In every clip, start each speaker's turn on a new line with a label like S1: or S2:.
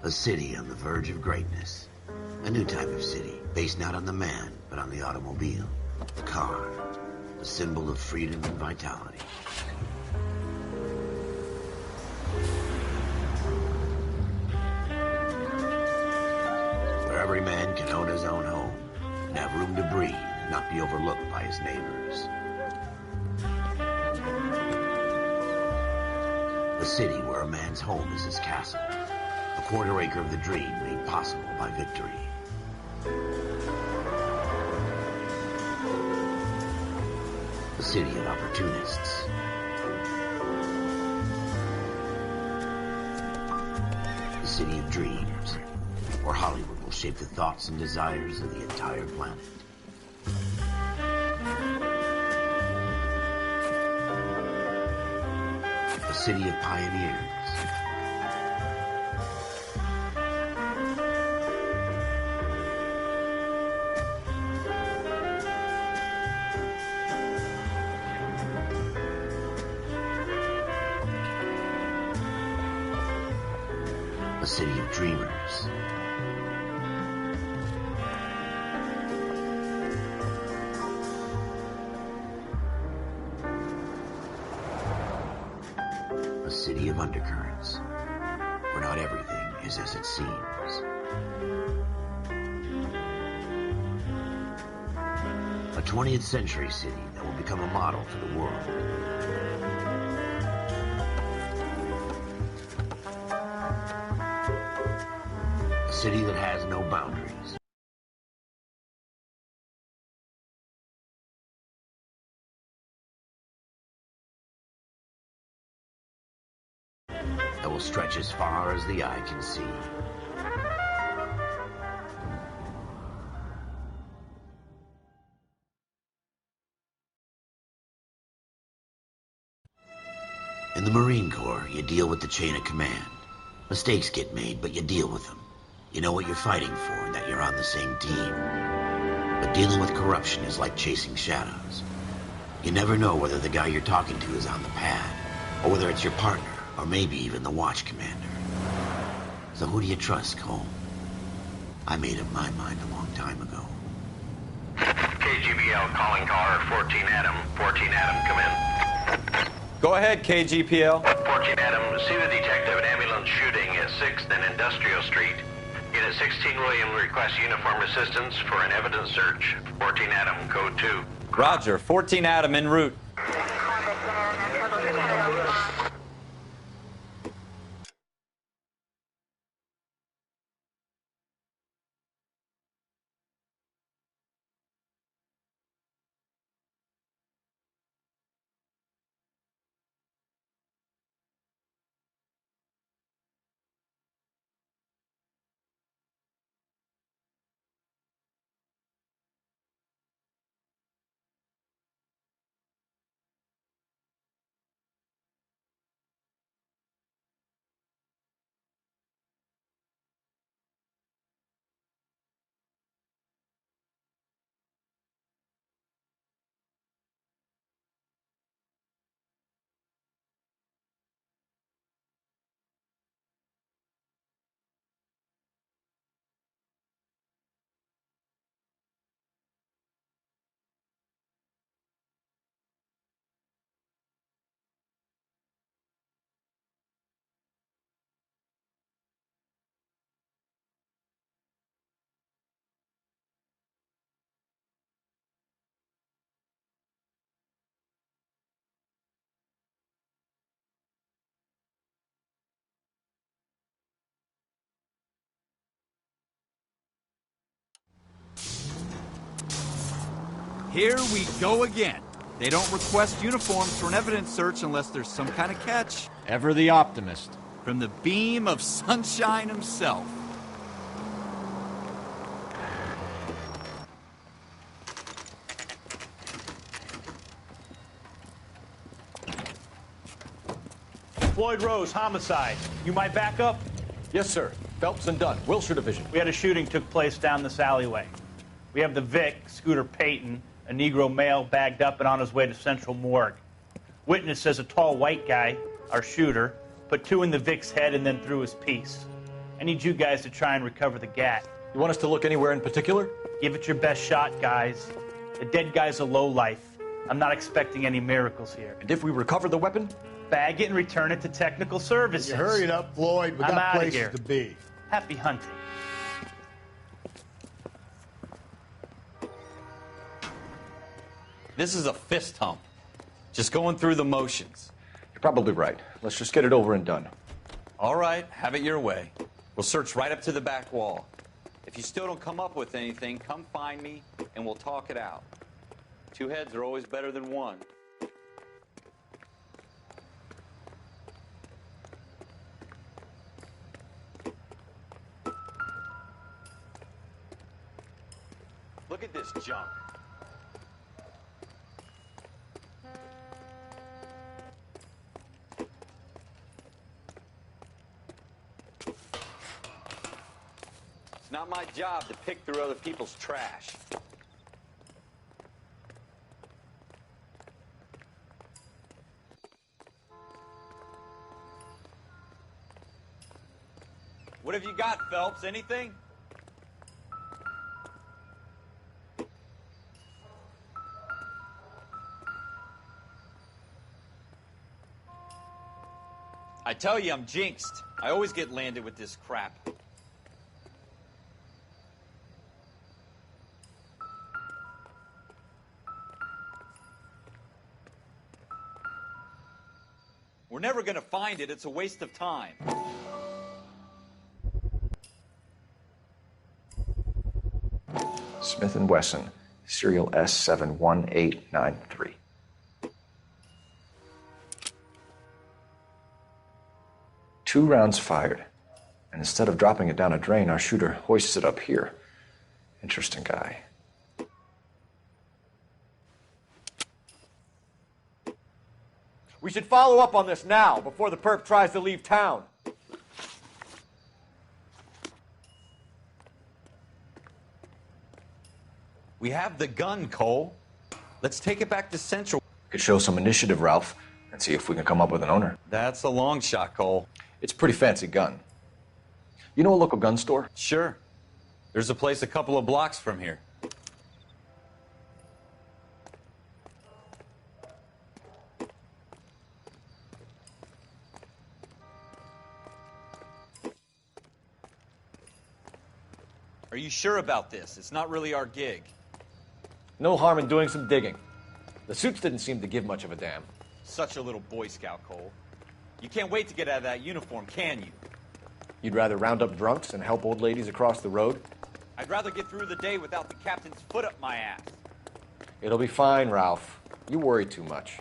S1: A city on the verge of greatness. A new type of city, based not on the man, but on the automobile. The car. The symbol of freedom and vitality. Where every man can own his own home, and have room to breathe, and not be overlooked by his neighbors. A city where a man's home is his castle. A quarter acre of the dream made possible by victory. A city of opportunists. A city of dreams, where Hollywood will shape the thoughts and desires of the entire planet. A city of pioneers. A city of dreamers. A city of undercurrents, where not everything is as it seems. A 20th century city that will become a model for the world. A city that has no boundaries. That will stretch as far as the eye can see. In the Marine Corps, you deal with the chain of command. Mistakes get made, but you deal with them. You know what you're fighting for and that you're on the same team. But dealing with corruption is like chasing shadows. You never know whether the guy you're talking to is on the pad, or whether it's your partner, or maybe even the watch commander. So who do you trust, Cole? I made up my mind a long time ago.
S2: KGBL calling caller 14 Adam. 14 Adam, come in.
S3: Go ahead, KGPL.
S2: 14 Adam, see the detective at ambulance shooting at 6th and Industrial Street. Unit 16 William requests uniform assistance for an evidence search. 14 Adam, code 2.
S3: Roger, 14 Adam en route.
S4: Here we go again. They don't request uniforms for an evidence search unless there's some kind of catch.
S5: Ever the optimist.
S4: From the beam of sunshine himself.
S6: Floyd Rose, homicide. You might back up?
S5: Yes, sir. Phelps and Dunn, Wilshire Division.
S6: We had a shooting took place down this alleyway. We have the Vic, Scooter Payton, a Negro male bagged up and on his way to Central Morgue. Witness says a tall white guy, our shooter, put two in the Vic's head and then threw his piece. I need you guys to try and recover the gat.
S5: You want us to look anywhere in particular?
S6: Give it your best shot, guys. The dead guy's a lowlife. I'm not expecting any miracles here.
S5: And if we recover the weapon?
S6: Bag it and return it to technical services.
S7: You hurry it up, Floyd. We
S6: I'm
S7: got
S6: outta
S7: places
S6: here.
S7: to be.
S6: Happy hunting.
S3: This is a fist hump. Just going through the motions.
S5: You're probably right. Let's just get it over and done.
S3: All right, have it your way. We'll search right up to the back wall. If you still don't come up with anything, come find me and we'll talk it out. Two heads are always better than one. Look at this junk. It's not my job to pick through other people's trash. What have you got, Phelps? Anything? I tell you, I'm jinxed. I always get landed with this crap. We're never gonna find it. It's a waste of time.
S5: Smith & Wesson, serial S71893. Two rounds fired, and instead of dropping it down a drain, our shooter hoists it up here. Interesting guy.
S8: We should follow up on this now, before the perp tries to leave town.
S3: We have the gun, Cole. Let's take it back to Central.
S5: Could show some initiative, Ralph, and see if we can come up with an owner.
S3: That's a long shot, Cole.
S5: It's a pretty fancy gun. You know a local gun store?
S3: Sure. There's a place a couple of blocks from here. Are you sure about this? It's not really our gig.
S8: No harm in doing some digging. The suits didn't seem to give much of a damn.
S3: Such a little Boy Scout, Cole. You can't wait to get out of that uniform, can you?
S5: You'd rather round up drunks and help old ladies across the road?
S3: I'd rather get through the day without the captain's foot up my ass.
S5: It'll be fine, Ralph. You worry too much.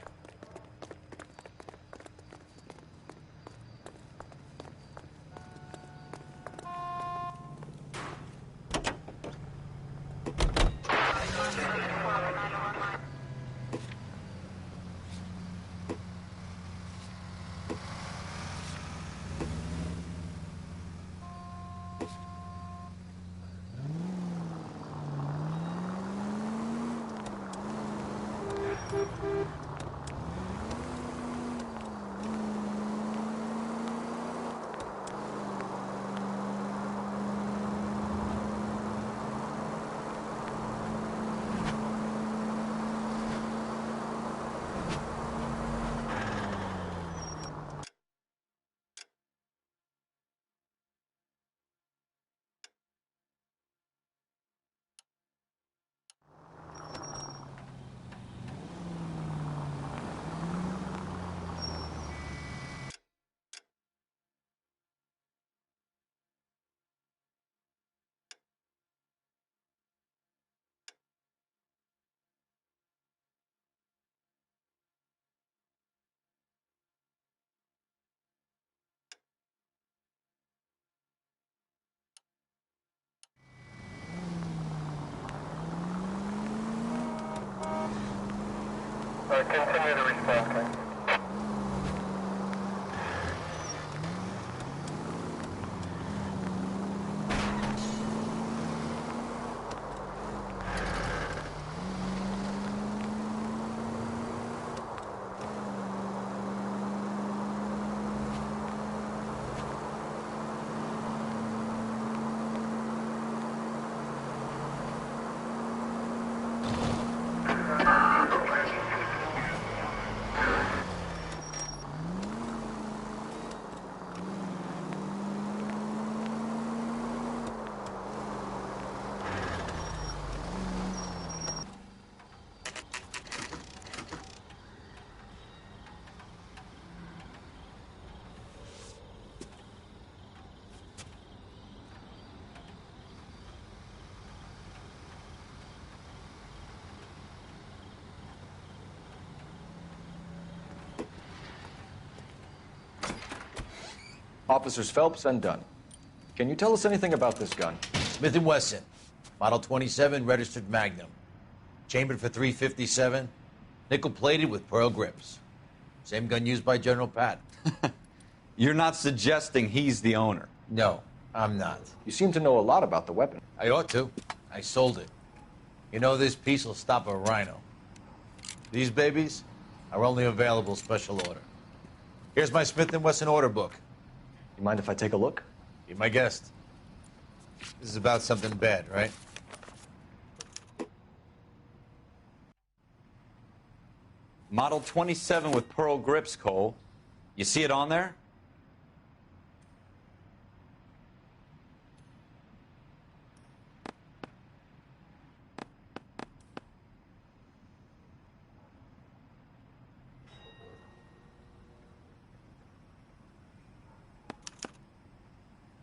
S2: Continue to respond.
S5: Officers Phelps and Dunn. Can you tell us anything about this gun?
S7: Smith & Wesson, Model 27, registered Magnum. Chambered for .357, nickel-plated with pearl grips. Same gun used by General Patton.
S3: You're not suggesting he's the owner?
S7: No, I'm not.
S5: You seem to know a lot about the weapon.
S7: I ought to. I sold it. You know, this piece will stop a rhino. These babies are only available special order. Here's my Smith & Wesson order book.
S5: You mind if I take a look?
S7: Be my guest. This is about something bad, right?
S3: Model 27 with pearl grips, Cole. You see it on there?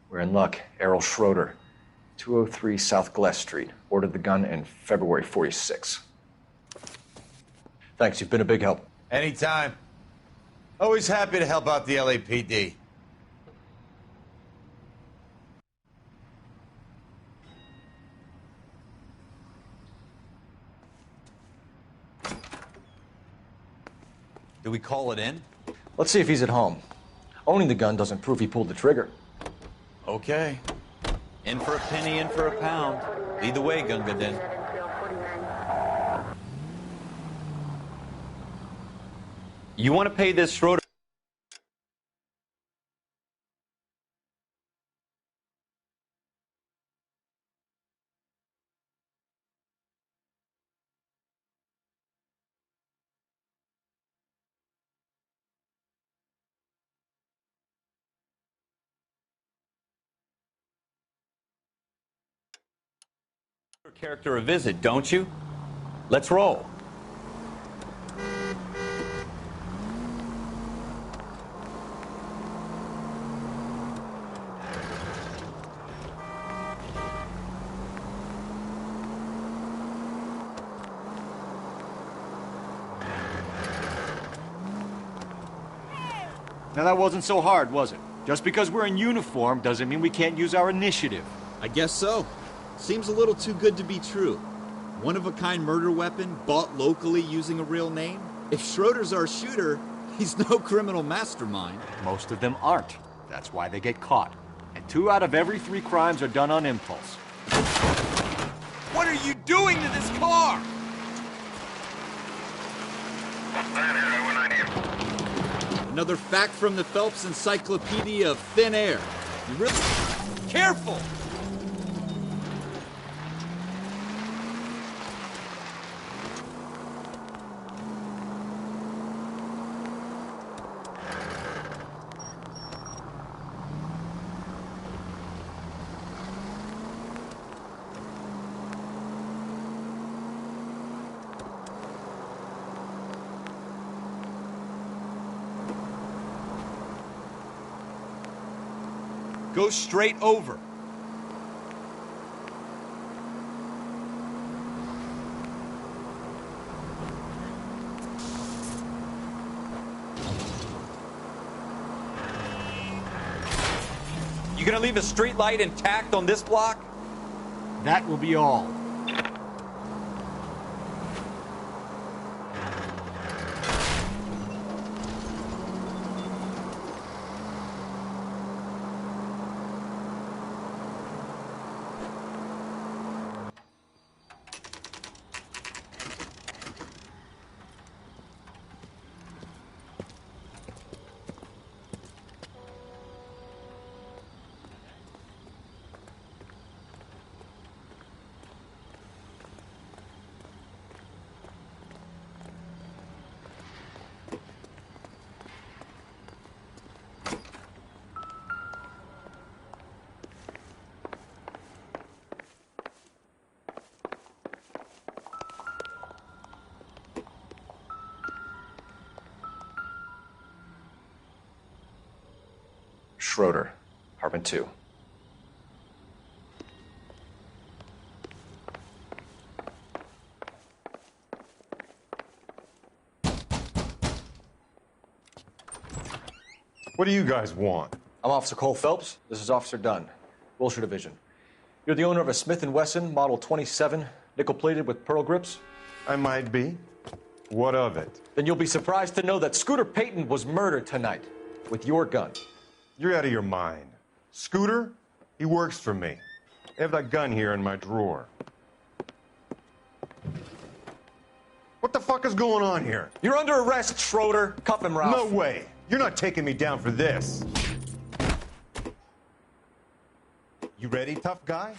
S5: We're in luck. Errol Schroeder, 203 South Glass Street. Ordered the gun in February '46. Thanks, you've been a big help.
S7: Anytime. Always happy to help out the LAPD.
S3: Do we call it in?
S5: Let's see if he's at home. Owning the gun doesn't prove he pulled the trigger.
S3: Okay. In for a penny, in for a pound. Lead the way, Gunga Din. You want to pay this Schroeder character a visit, don't you? Let's roll.
S9: Now that wasn't so hard, was it? Just because we're in uniform doesn't mean we can't use our initiative.
S4: I guess so. Seems a little too good to be true. One-of-a-kind murder weapon bought locally using a real name? If Schroeder's our shooter, he's no criminal mastermind.
S9: Most of them aren't. That's why they get caught. And 2 out of every 3 crimes are done on impulse.
S4: What are you doing to this car? Another fact from the Phelps Encyclopedia of Thin Air. You really... Careful! Go straight over.
S3: You gonna leave a street light intact on this block?
S9: That will be all.
S5: Schroeder, apartment 2.
S10: What do you guys want?
S5: I'm Officer Cole Phelps. This is Officer Dunn, Wilshire Division. You're the owner of a Smith & Wesson Model 27, nickel-plated with pearl grips?
S10: I might be. What of it?
S5: Then you'll be surprised to know that Scooter Payton was murdered tonight with your gun.
S10: You're out of your mind. Scooter? He works for me. I have that gun here in my drawer. What the fuck is going on here?
S5: You're under arrest, Schroeder. Cuff him, Ralph.
S10: No way. You're not taking me down for this. You ready, tough guy?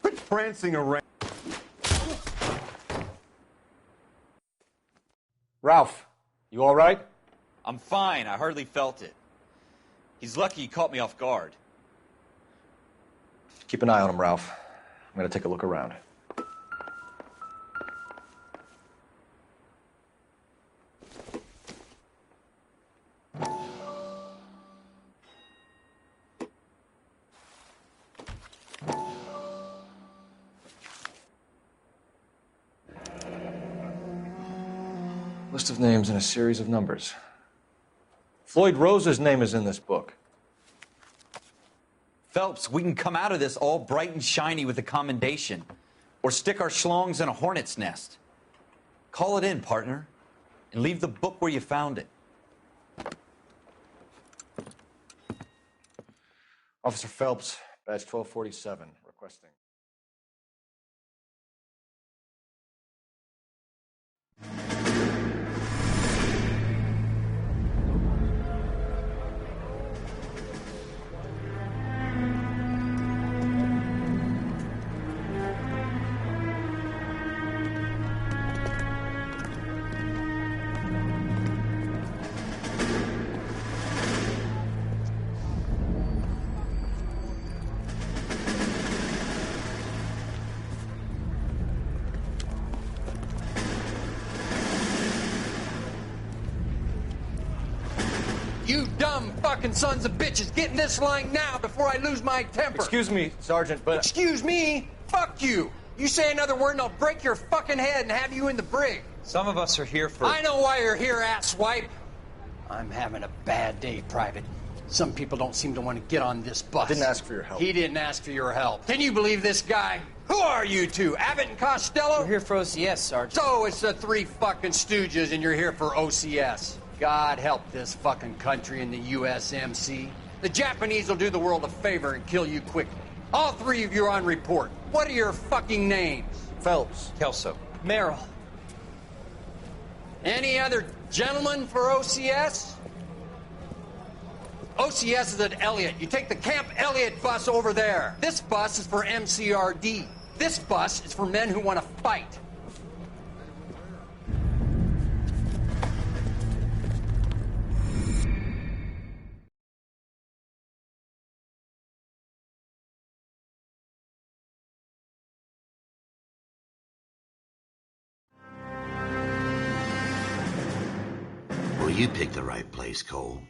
S10: Quit prancing around.
S5: Ralph, you all right?
S3: I'm fine. I hardly felt it. He's lucky he caught me off guard.
S5: Keep an eye on him, Ralph. I'm going to take a look around. List of names and a series of numbers. Floyd Rose's name is in this book.
S3: Phelps, we can come out of this all bright and shiny with a commendation. Or stick our schlongs in a hornet's nest. Call it in, partner. And leave the book where you found it.
S5: Officer Phelps, badge 1247, requesting.
S11: You dumb fucking sons of bitches, get in this line now before I lose my temper.
S5: Excuse me, Sergeant, but...
S11: Excuse me? Fuck you. You say another word and I'll break your fucking head and have you in the brig.
S3: Some of us are here for...
S11: I know why you're here, asswipe. I'm having a bad day, Private. Some people don't seem to want to get on this bus.
S5: I didn't ask for your help.
S11: He didn't ask for your help. Can you believe this guy? Who are you two? Abbott and Costello?
S12: We're here for OCS, Sergeant.
S11: So it's the three fucking stooges and you're here for OCS. God help this fucking country and the USMC. The Japanese will do the world a favor and kill you quickly. All three of you are on report. What are your fucking names?
S5: Phelps.
S3: Kelso.
S12: Merrill.
S11: Any other gentlemen for OCS? OCS is at Elliott. You take the Camp Elliott bus over there. This bus is for MCRD. This bus is for men who want to fight.
S1: Well, you picked the right place, Cole.